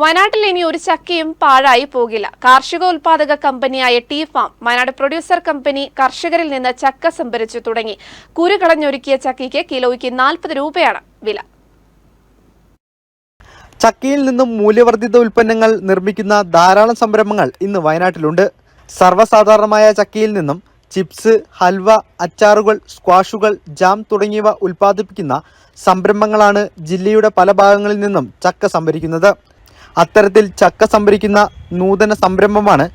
വയനാട്ടിൽ ഇനി ഒരു ചക്കയും പാഴായി പോകില്ല. കാർഷികോൽപാദക കമ്പനിയായ T farm Wayanad producer company കർഷകരിൽ നിന്ന് ചക്ക സംഭരിച്ചു തുടങ്ങി. കുരു കളഞ്ഞൊരുക്കിയ ചക്കയ്ക്ക് കിലോയ്ക്ക് 40 രൂപയാണ് വില. ചക്കയിൽ നിന്നും മൂല്യവർദ്ധിത ഉൽപ്പന്നങ്ങൾ നിർമ്മിക്കുന്ന ധാരാളം സംരംഭങ്ങൾ ഇന്ന് വയനാട്ടിലുണ്ട്. സർവ്വസാധാരണമായ ചക്കയിൽ നിന്നും ചിപ്സ്, ഹൽവ, അച്ചാറുകൾ, സ്ക്വാഷുകൾ, ജാം തുടങ്ങിയവ ഉൽപ്പാദിപ്പിക്കുന്ന സംരംഭങ്ങളാണ് ജില്ലയുടെ പല ഭാഗങ്ങളിൽ നിന്നും ചക്ക സംഭരിക്കുന്നത്. അത്തരത്തിൽ ചക്ക സംഭരിക്കുന്ന നൂതന സംരംഭമാണ്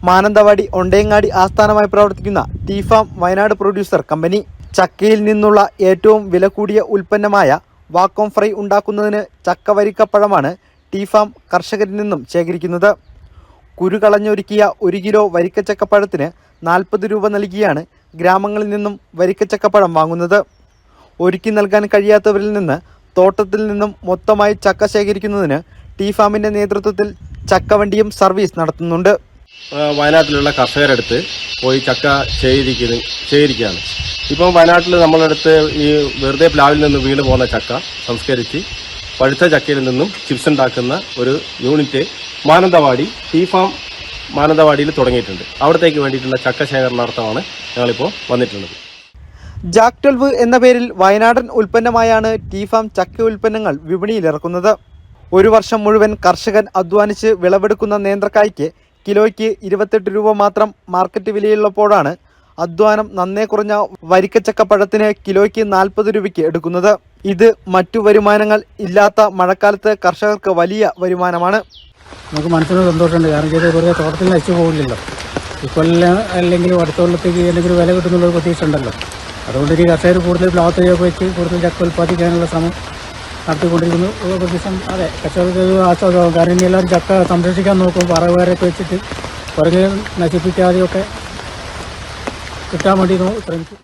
മാനന്തവാടി ഒണ്ടേങ്ങാടി ആസ്ഥാനമായി പ്രവർത്തിക്കുന്ന tea farm Wayanad producer company. ചക്കയിൽ നിന്നുള്ള ഏറ്റവും വില കൂടിയ ഉൽപ്പന്നമായ വാക്കോം ഫ്രൈ ഉണ്ടാക്കുന്നതിന് ചക്കവരിക്കപ്പഴമാണ് ടി ഫാം കർഷകരിൽ നിന്നും ശേഖരിക്കുന്നത്. കുരു കളഞ്ഞൊരുക്കിയ 1 കിലോ വരിക്കച്ചക്കപ്പഴത്തിന് 40 രൂപ നൽകിയാണ് ഗ്രാമങ്ങളിൽ നിന്നും വരിക്കച്ചക്കപ്പഴം വാങ്ങുന്നത്. ഒരുക്കി നൽകാൻ കഴിയാത്തവരിൽ നിന്ന് തോട്ടത്തിൽ നിന്നും മൊത്തമായി ചക്ക ശേഖരിക്കുന്നതിന് ടി ഫാമിൻ്റെ നേതൃത്വത്തിൽ ചക്കവണ്ടിയും സർവീസ് നടത്തുന്നുണ്ട്. വയനാട്ടിലുള്ള കർഷകരെടുത്ത് പോയി ചക്ക ശേഖരിക്കുകയാണ്. ഇപ്പം വയനാട്ടിൽ നമ്മളെടുത്ത് ഈ വെറുതെ പ്ലാവിൽ നിന്ന് വീണ് പോകുന്ന ചക്ക സംസ്കരിച്ച് പഴുത്ത ചക്കയിൽ നിന്നും ചിപ്സ് ഉണ്ടാക്കുന്ന ഒരു യൂണിറ്റ് മാനന്തവാടി ടി ഫാം മാനന്തവാടിയിൽ തുടങ്ങിയിട്ടുണ്ട്. അവിടത്തേക്ക് വേണ്ടിയിട്ടുള്ള ചക്ക ശേഖരണാർത്ഥമാണ് ഞങ്ങളിപ്പോൾ വന്നിട്ടുള്ളത്. ജാക്ക് 12 എന്ന പേരിൽ വയനാടൻ ഉൽപ്പന്നമായാണ് ടി ഫാം ചക്ക ഉൽപ്പന്നങ്ങൾ വിപണിയിലിറക്കുന്നത്. ഒരു വർഷം മുഴുവൻ കർഷകൻ അധ്വാനിച്ച് വിളവെടുക്കുന്ന നേന്ത്രക്കായ്ക്ക് കിലോയ്ക്ക് 28 രൂപ മാത്രം മാർക്കറ്റ് വിലയുള്ളപ്പോഴാണ് അധ്വാനം നന്നേ കുറഞ്ഞ വരിക്കച്ചക്കപ്പഴത്തിന് കിലോയ്ക്ക് 40 രൂപയ്ക്ക് എടുക്കുന്നത്. ഇത് മറ്റു വരുമാനങ്ങൾ ഇല്ലാത്ത മഴക്കാലത്ത് കർഷകർക്ക് വലിയ വരുമാനമാണ്. നമുക്ക് മനസ്സിന് സന്തോഷമുണ്ട്. കാരണം വെറുതെ തോട്ടത്തിൽ നശിച്ചു പോകില്ലല്ലോ. ഇക്കൊല്ലം അല്ലെങ്കിൽ അടുത്ത കൊല്ലത്തേക്ക് എന്തെങ്കിലും വില കിട്ടുന്നുള്ളൊരു പ്രതീക്ഷ ഉണ്ടല്ലോ. അതുകൊണ്ട് ഈ കർഷകർ കൂടുതൽ പ്ലാവത്തൈയൊക്കെ വെച്ച് കൂടുതൽ ചക്ക ഉൽപ്പാദിക്കാനുള്ള ശ്രമം നടത്തിക്കൊണ്ടിരിക്കുന്നു. പ്രതീക്ഷ അതെ കർഷകർക്ക് ആശ്വാസമാകും. കാരണം ഇനി എല്ലാവരും ചക്ക സംരക്ഷിക്കാൻ നോക്കും. പറവേരൊക്കെ വെച്ചിട്ട് പുറകെ നശിപ്പിക്കാതെയൊക്കെ കിട്ടാൻ വേണ്ടി ശ്രമിക്കും.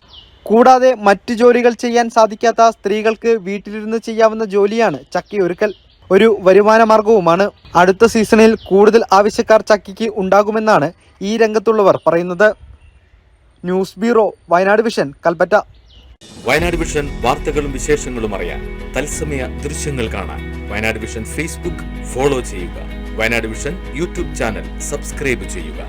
കൂടാതെ മറ്റു ജോലികൾ ചെയ്യാൻ സാധിക്കാത്ത സ്ത്രീകൾക്ക് വീട്ടിലിരുന്ന് ചെയ്യാവുന്ന ജോലിയാണ് ചക്കയൊരുക്കൽ. ഒരു വരുമാന മാർഗവുമാണ്. അടുത്ത സീസണിൽ കൂടുതൽ ആവശ്യക്കാർ ചക്കയ്ക്ക് ഉണ്ടാകുമെന്നാണ് ഈ രംഗത്തുള്ളവർ പറയുന്നത്. News bureau, Wayanad vision, Kalpetta. Wayanad vision വാർത്തകളും വിശേഷങ്ങളും അറിയാൻ തത്സമയ ദൃശ്യങ്ങൾ കാണാൻ വയനാട് വിഷൻ ഫേസ്ബുക്ക് ഫോളോ ചെയ്യുക. Wayanad vision YouTube channel subscribe ചെയ്യുക.